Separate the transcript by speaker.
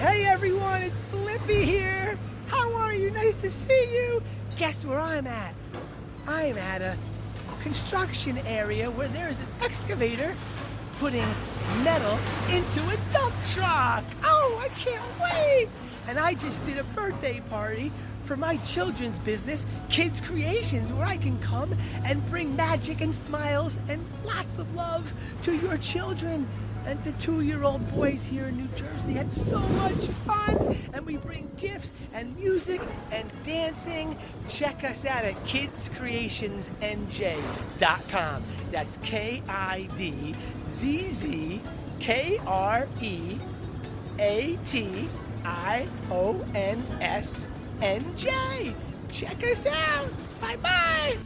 Speaker 1: Hey everyone, it's Blippi here. How are you? Nice to see you. Guess where I'm at? I'm at a construction area where there's an excavator putting metal into a dump truck. Oh, I can't wait. And I just did a birthday party for my children's business, Kidzz Kreations, where I can come and bring magic and smiles and lots of love to your children. And the 2-year-old boys here in New Jersey had so much fun. And we bring gifts and music and dancing. Check us out at kidzkreationsnj.com. That's KidzZKreationsNJ. Check us out. Bye-bye.